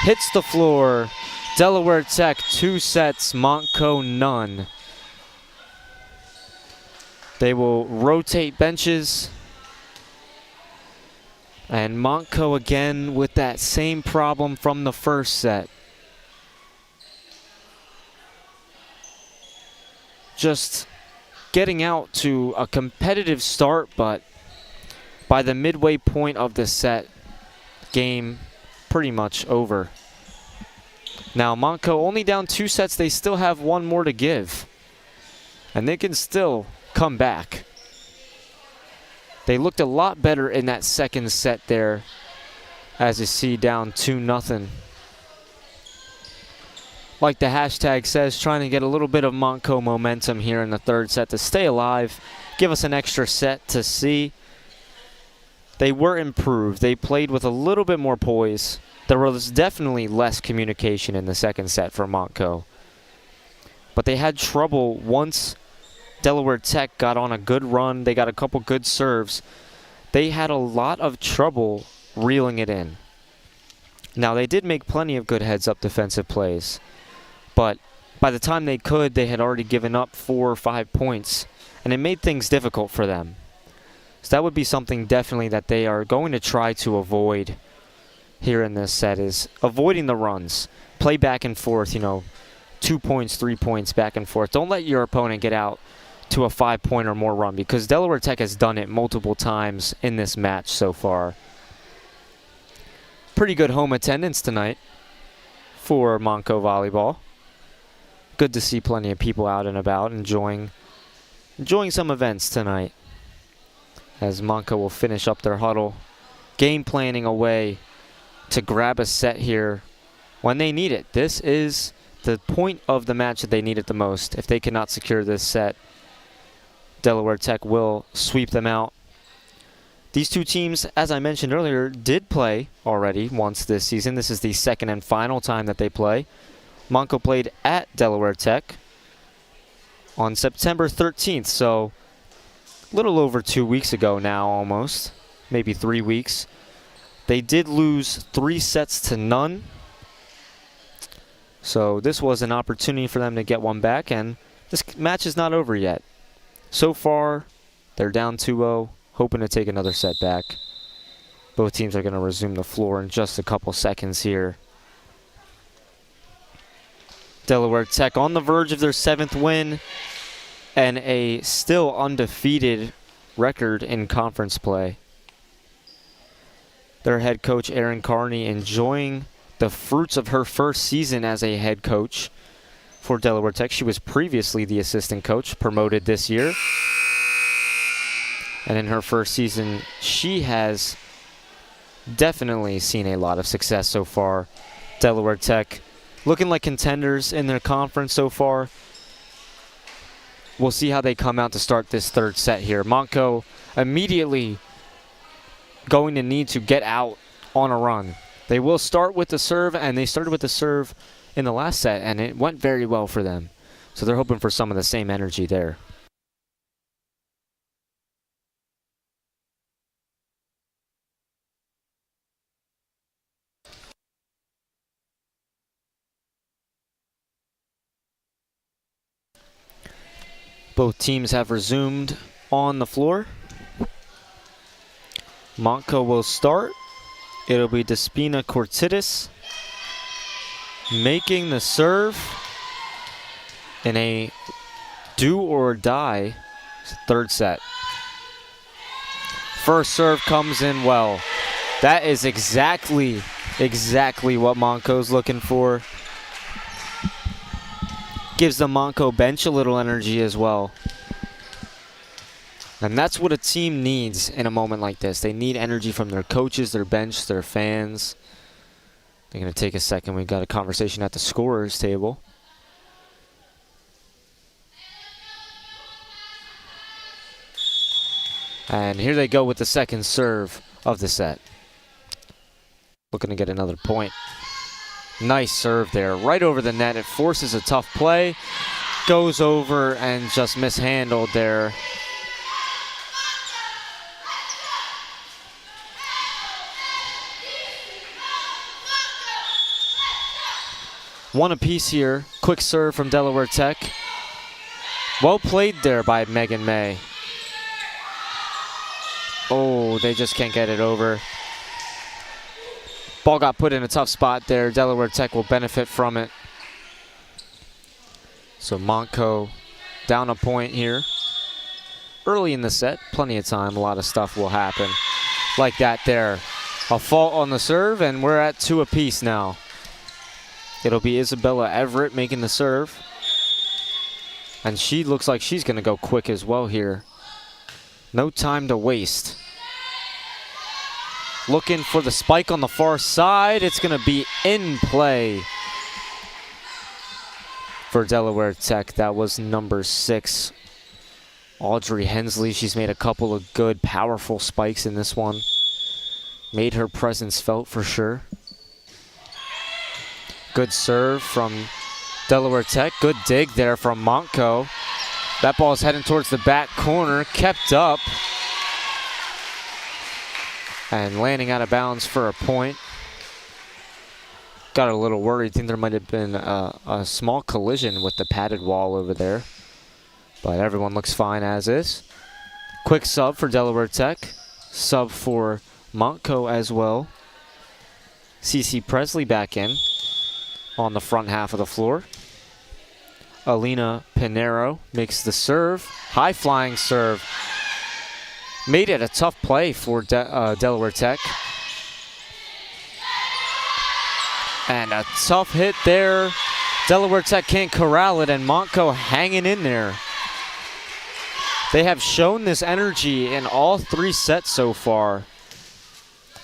A: hits the floor. Delaware Tech 2 sets, Montco none. They will rotate benches. And Montco again with that same problem from the first set. Just getting out to a competitive start, but by the midway point of the set, game pretty much over. Now Montco only down 2 sets. They still have 1 more to give, and they can still come back. They looked a lot better in that second set there, as you see, down 2-0. Like the hashtag says, trying to get a little bit of Montco momentum here in the third set to stay alive, give us an extra set to see. They were improved. They played with a little bit more poise. There was definitely less communication in the second set for Montco. But they had trouble once Delaware Tech got on a good run. They got a couple good serves. They had a lot of trouble reeling it in. Now, they did make plenty of good heads-up defensive plays, but by the time they could, they had already given up 4 or 5 points, and it made things difficult for them. So that would be something definitely that they are going to try to avoid here in this set, is avoiding the runs. Play back and forth, 2 points, 3 points, back and forth. Don't let your opponent get out to a 5-point or more run, because Delaware Tech has done it multiple times in this match so far. Pretty good home attendance tonight for Montco Volleyball. Good to see plenty of people out and about enjoying some events tonight, as Montco will finish up their huddle, game planning a way to grab a set here when they need it. This is the point of the match that they need it the most. If they cannot secure this set, Delaware Tech will sweep them out. These two teams, as I mentioned earlier, did play already once this season. This is the second and final time that they play. Montco played at Delaware Tech on September 13th, so a little over 2 weeks ago now almost, maybe 3 weeks. They did lose 3-0. So this was an opportunity for them to get one back, and this match is not over yet. So far, they're down 2-0, hoping to take another set back. Both teams are going to resume the floor in just a couple seconds here. Delaware Tech on the verge of their 7th win and a still undefeated record in conference play. Their head coach, Erin Carney, enjoying the fruits of her first season as a head coach for Delaware Tech. She was previously the assistant coach, promoted this year. And in her first season, she has definitely seen a lot of success so far. Delaware Tech looking like contenders in their conference so far. We'll see how they come out to start this 3rd set here. Montco immediately going to need to get out on a run. They will start with the serve, and they started with the serve in the last set, and it went very well for them. So they're hoping for some of the same energy there. Both teams have resumed on the floor. Montco will start. It'll be Despina Cortidis making the serve in a do or die 3rd set. First serve comes in well. That is exactly what Montco's looking for. Gives the Montco bench a little energy as well. And that's what a team needs in a moment like this. They need energy from their coaches, their bench, their fans. They're going to take a second. We've got a conversation at the scorer's table. And here they go with the 2nd serve of the set. Looking to get another point. Nice serve there, right over the net. It forces a tough play. Goes over and just mishandled there. One apiece here. Quick serve from Delaware Tech. Well played there by Megan May. Oh, they just can't get it over. Ball got put in a tough spot there. Delaware Tech will benefit from it. So Montco down a point here. Early in the set, plenty of time. A lot of stuff will happen like that there. A fault on the serve, and we're at 2 apiece now. It'll be Isabella Everett making the serve. And she looks like she's going to go quick as well here. No time to waste. Looking for the spike on the far side. It's going to be in play for Delaware Tech. That was number 6, Audrey Hensley. She's made a couple of good, powerful spikes in this one. Made her presence felt for sure. Good serve from Delaware Tech. Good dig there from Montco. That ball is heading towards the back corner. Kept up. And landing out of bounds for a point. Got a little worried. Think there might have been a small collision with the padded wall over there. But everyone looks fine as is. Quick sub for Delaware Tech. Sub for Montco as well. CC Presley back in on the front half of the floor. Alina Pinero makes the serve. High flying serve. Made it a tough play for Delaware Tech. And a tough hit there. Delaware Tech can't corral it, and Montco hanging in there. They have shown this energy in all 3 sets so far.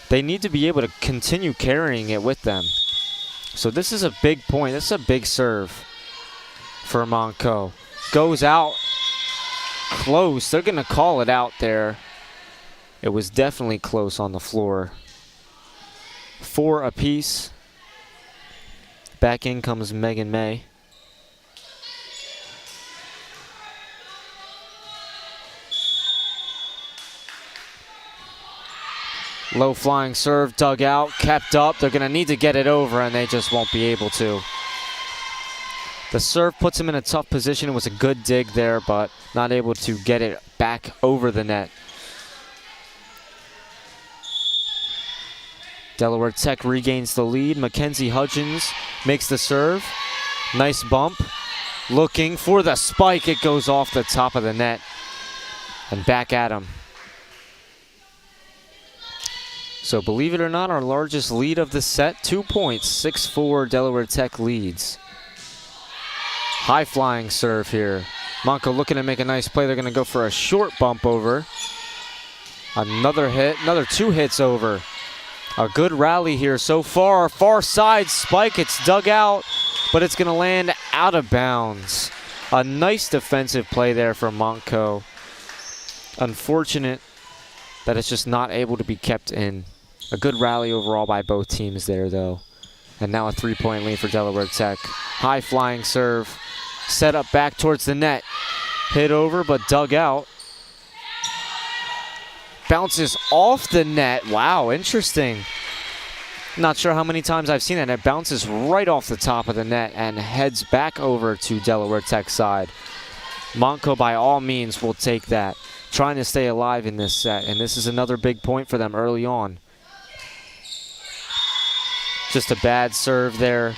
A: They need to be able to continue carrying it with them. So this is a big point. This is a big serve for Montco. Goes out close. They're going to call it out there. It was definitely close on the floor. 4 apiece. Back in comes Megan May. Low flying serve, dug out, kept up. They're going to need to get it over, and they just won't be able to. The serve puts him in a tough position. It was a good dig there, but not able to get it back over the net. Delaware Tech regains the lead. Mackenzie Hudgens makes the serve. Nice bump. Looking for the spike. It goes off the top of the net. And back at him. So believe it or not, our largest lead of the set, 2 points. 6-4 Delaware Tech leads. High flying serve here. Monco looking to make a nice play. They're going to go for a short bump over. Another hit, another 2 hits over. A good rally here so far. Far side spike, it's dug out, but it's going to land out of bounds. A nice defensive play there from Monco. Unfortunate that it's just not able to be kept in. A good rally overall by both teams there, though. And now a 3-point lead for Delaware Tech. High flying serve. Set up back towards the net. Hit over, but dug out. Bounces off the net. Wow, interesting. Not sure how many times I've seen that. It bounces right off the top of the net and heads back over to Delaware Tech's side. Monco, by all means, will take that. Trying to stay alive in this set, and this is another big point for them early on. Just a bad serve there.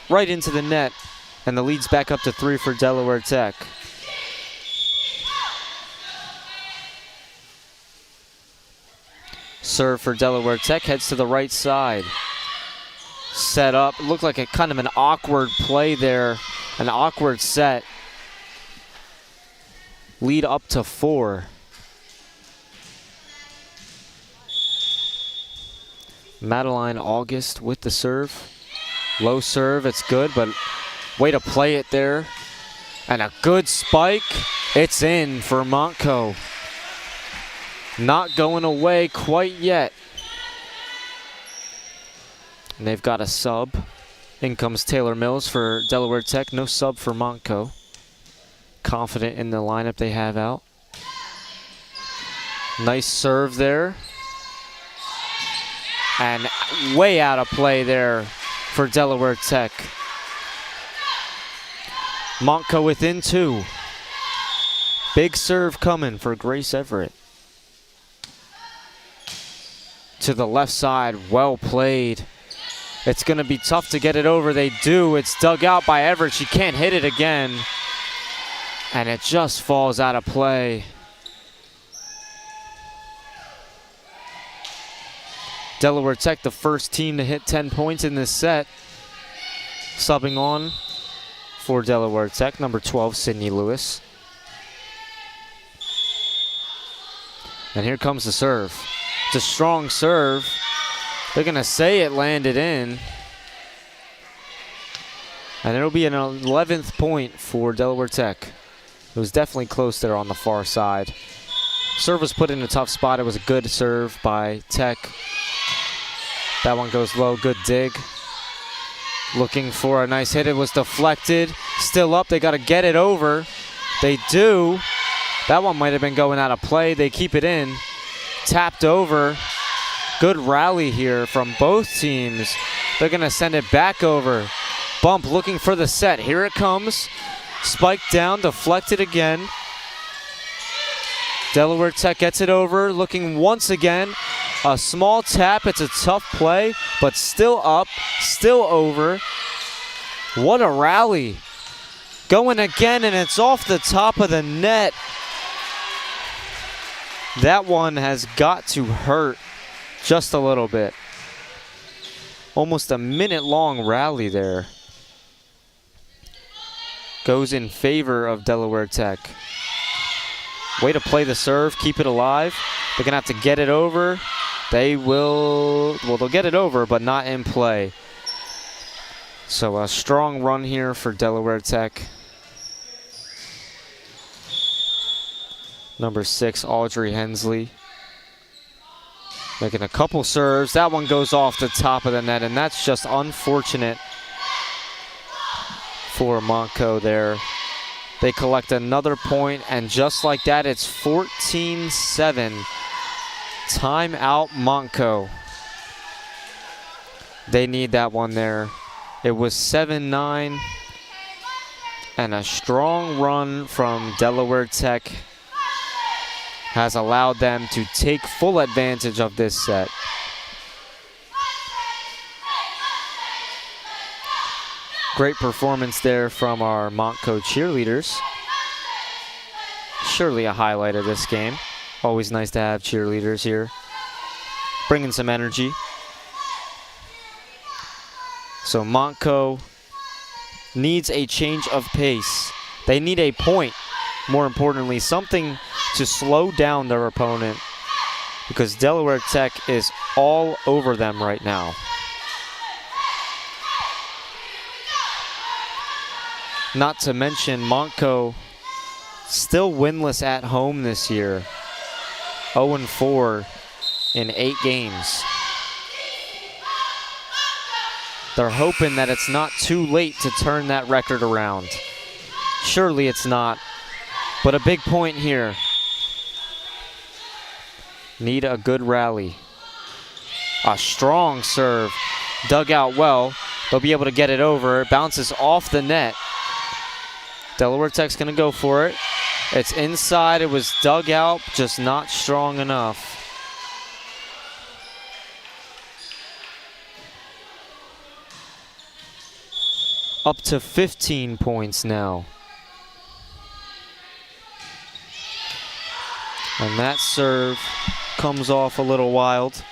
A: Right into the net, and the lead's back up to 3 for Delaware Tech. Serve for Delaware Tech, heads to the right side. Set up, looked like a kind of an awkward play there, an awkward set. Lead up to 4. Madeline August with the serve. Low serve, it's good, but way to play it there. And a good spike. It's in for Monco. Not going away quite yet. And they've got a sub. In comes Taylor Mills for Delaware Tech. No sub for Monco. Confident in the lineup they have out. Nice serve there. And way out of play there for Delaware Tech. Monco within 2. Big serve coming for Grace Everett. To the left side, well played. It's going to be tough to get it over. They do. It's dug out by Everett. She can't hit it again. And it just falls out of play. Delaware Tech, the first team to hit 10 points in this set. Subbing on for Delaware Tech, number 12, Sydney Lewis. And here comes the serve. It's a strong serve. They're going to say it landed in. And it'll be an 11th point for Delaware Tech. It was definitely close there on the far side. Serve was put in a tough spot. It was a good serve by Tech. That one goes low, good dig. Looking for a nice hit. It was deflected. Still up, they got to get it over. They do. That one might have been going out of play. They keep it in. Tapped over. Good rally here from both teams. They're going to send it back over. Bump looking for the set. Here it comes. Spiked down, deflected again. Delaware Tech gets it over. Looking once again. A small tap. It's a tough play, but still up, still over. What a rally. Going again, and it's off the top of the net. That one has got to hurt just a little bit. Almost a minute-long rally there. Goes in favor of Delaware Tech. Way to play the serve, keep it alive. They're going to have to get it over. They will, well, they'll get it over, but not in play. So a strong run here for Delaware Tech. Number 6, Audrey Hensley. Making a couple serves. That one goes off the top of the net, and that's just unfortunate for Monco there. They collect another point, and just like that, it's 14-7. timeout, Montco. They need that one there. It was 7-9, and a strong run from Delaware Tech has allowed them to take full advantage of this set. Great performance there from our Montco cheerleaders. Surely a highlight of this game. Always nice to have cheerleaders here, bringing some energy. So Montco needs a change of pace. They need a point, more importantly, something to slow down their opponent, because Delaware Tech is all over them right now. Not to mention Montco still winless at home this year. 0-4 in 8 games. They're hoping that it's not too late to turn that record around. Surely it's not, but a big point here. Need a good rally. A strong serve, dug out well. They'll be able to get it over. It bounces off the net. Delaware Tech's gonna go for it. It's inside, it was dug out, just not strong enough. Up to 15 points now. And that serve comes off a little wild.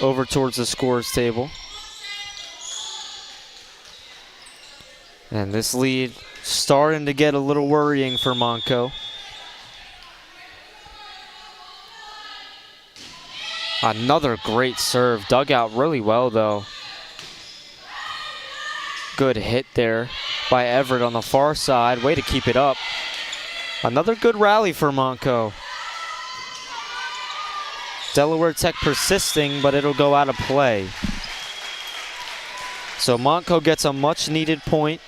A: Over towards the scores table. And this lead starting to get a little worrying for Montco. Another great serve, dug out really well though. Good hit there by Everett on the far side. Way to keep it up. Another good rally for Montco. Delaware Tech persisting, but it'll go out of play. So Montco gets a much needed point.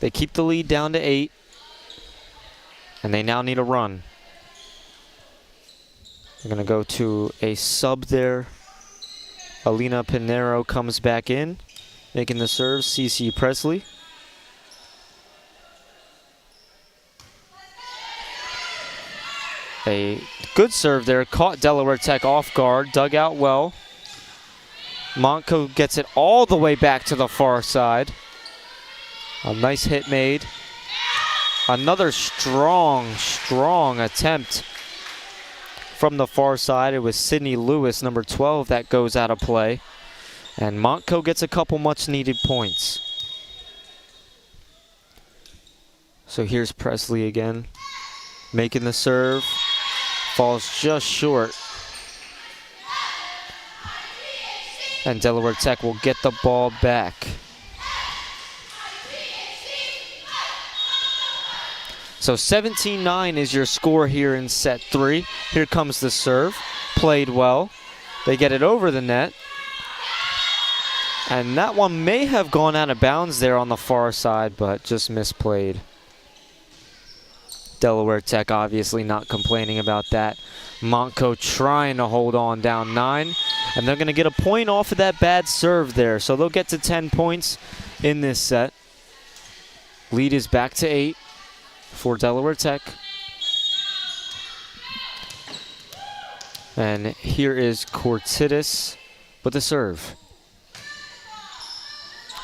A: They keep the lead down to 8. And they now need a run. They're gonna go to a sub there. Alina Pinero comes back in, making the serve, CC Presley. A good serve there, caught Delaware Tech off guard, dug out well. Montco gets it all the way back to the far side. A nice hit made. Another strong attempt from the far side. It was Sydney Lewis, number 12, that goes out of play. And Montco gets a couple much needed points. So here's Presley again, making the serve. Falls just short. And Delaware Tech will get the ball back. So 17-9 is your score here in set 3. Here comes the serve. Played well. They get it over the net. And that one may have gone out of bounds there on the far side, but just misplayed. Delaware Tech obviously not complaining about that. Montco trying to hold on, down 9. And they're going to get a point off of that bad serve there. So they'll get to 10 points in this set. Lead is back to 8 for Delaware Tech. And here is Cortidis with the serve.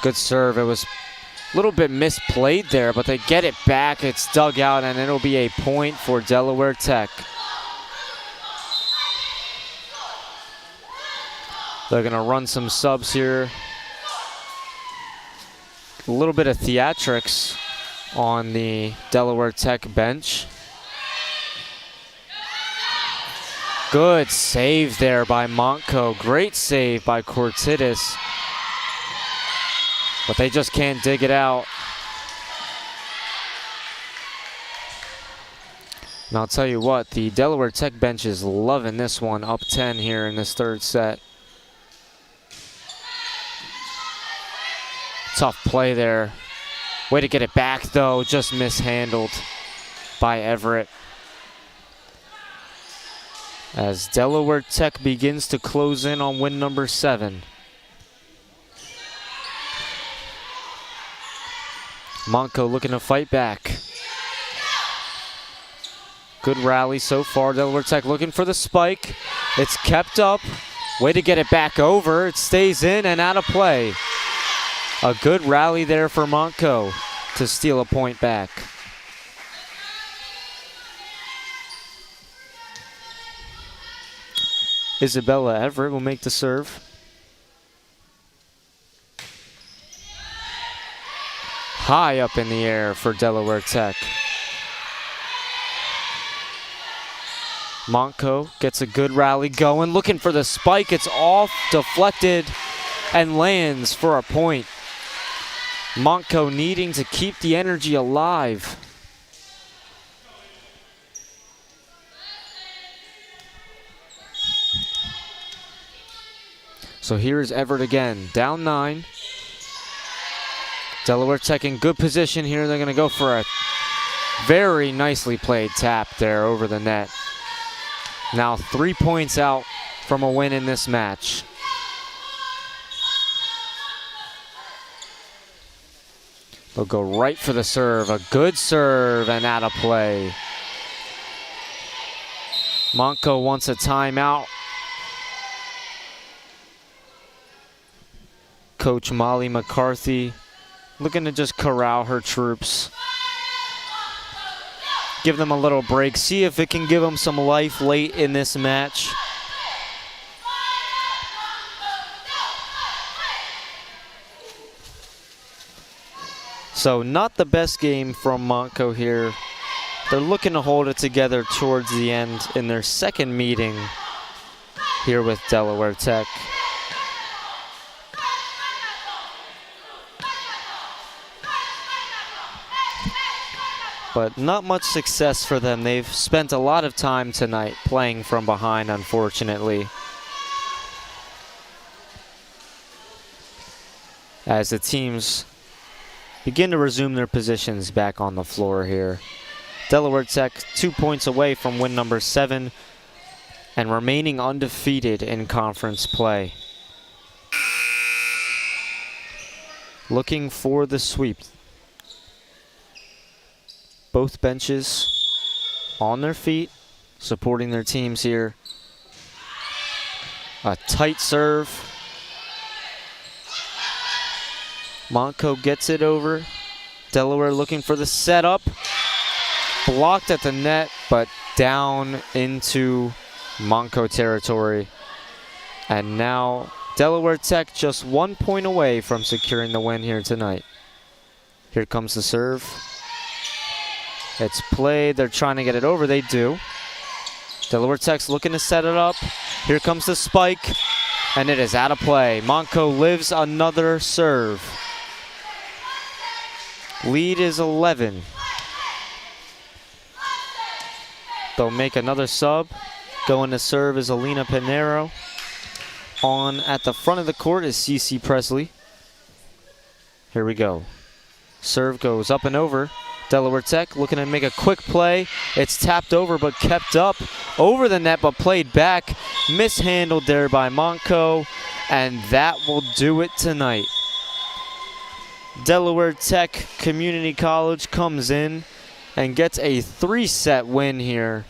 A: Good serve. It was a little bit misplayed there, but they get it back. It's dug out, and it'll be a point for Delaware Tech. They're going to run some subs here. A little bit of theatrics on the Delaware Tech bench. Good save there by Montco. Great save by Cortidis. But they just can't dig it out. And I'll tell you what, the Delaware Tech bench is loving this one. Up 10 here in this third set. Tough play there. Way to get it back though, just mishandled by Everett. as Delaware Tech begins to close in on win number 7. Monco looking to fight back. Good rally so far. Delaware Tech looking for the spike. It's kept up. Way to get it back over. It stays in and out of play. A good rally there for Monco to steal a point back. Isabella Everett will make the serve. High up in the air for Delaware Tech. Monco gets a good rally going, looking for the spike. It's off, deflected, and lands for a point. Monco needing to keep the energy alive. So here's Everett again, down 9. Delaware Tech in good position here. They're going to go for a very nicely played tap there over the net. Now 3 points out from a win in this match. They'll go right for the serve. A good serve and out of play. Monco wants a timeout. Coach Molly McCarthy looking to just corral her troops. Give them a little break. See if it can give them some life late in this match. So not the best game from Monco here. They're looking to hold it together towards the end in their second meeting here with Delaware Tech. But not much success for them. They've spent a lot of time tonight playing from behind, unfortunately. As the teams begin to resume their positions back on the floor here. Delaware Tech 2 points away from win number 7 and remaining undefeated in conference play. Looking for the sweep. Both benches on their feet, supporting their teams here. A tight serve. Monco gets it over. Delaware looking for the setup. Blocked at the net, but down into Monco territory. And now Delaware Tech just 1 point away from securing the win here tonight. Here comes the serve. It's played. They're trying to get it over. They do. Delaware Tech's looking to set it up. Here comes the spike, and it is out of play. Monco lives another serve. Lead is 11. They'll make another sub. Going to serve is Alina Pinero. On at the front of the court is CeCe Presley. Here we go. Serve goes up and over. Delaware Tech looking to make a quick play. It's tapped over but kept up over the net but played back. Mishandled there by Monco, and that will do it tonight. Delaware Tech Community College comes in and gets a 3-set win here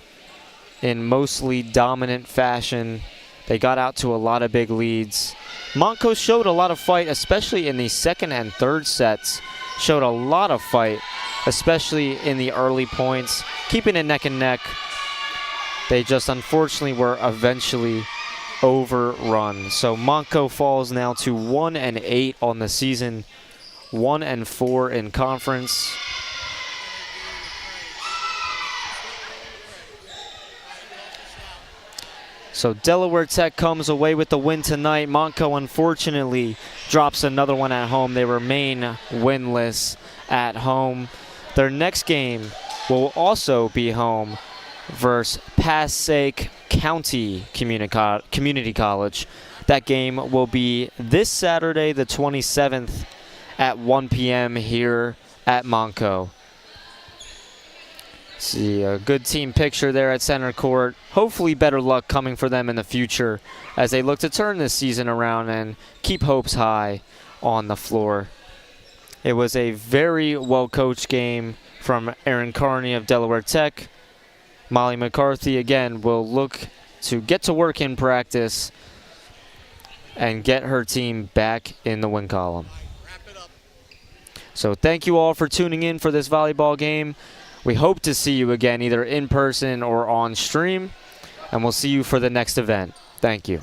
A: in mostly dominant fashion. They got out to a lot of big leads. Monco showed a lot of fight, especially in the second and third sets. Showed a lot of fight, especially in the early points, keeping it neck and neck. They just unfortunately were eventually overrun. So Monco falls now to 1-8 on the season, 1-4 in conference. So Delaware Tech comes away with the win tonight. Monco unfortunately drops another one at home. They remain winless at home. Their next game will also be home versus Passaic County Community College. That game will be this Saturday, the 27th at 1 p.m. here at Monco. See a good team picture there at center court. Hopefully better luck coming for them in the future as they look to turn this season around and keep hopes high on the floor. It was a very well-coached game from Erin Carney of Delaware Tech. Molly McCarthy, again, will look to get to work in practice and get her team back in the win column. So thank you all for tuning in for this volleyball game. We hope to see you again either in person or on stream, and we'll see you for the next event. Thank you.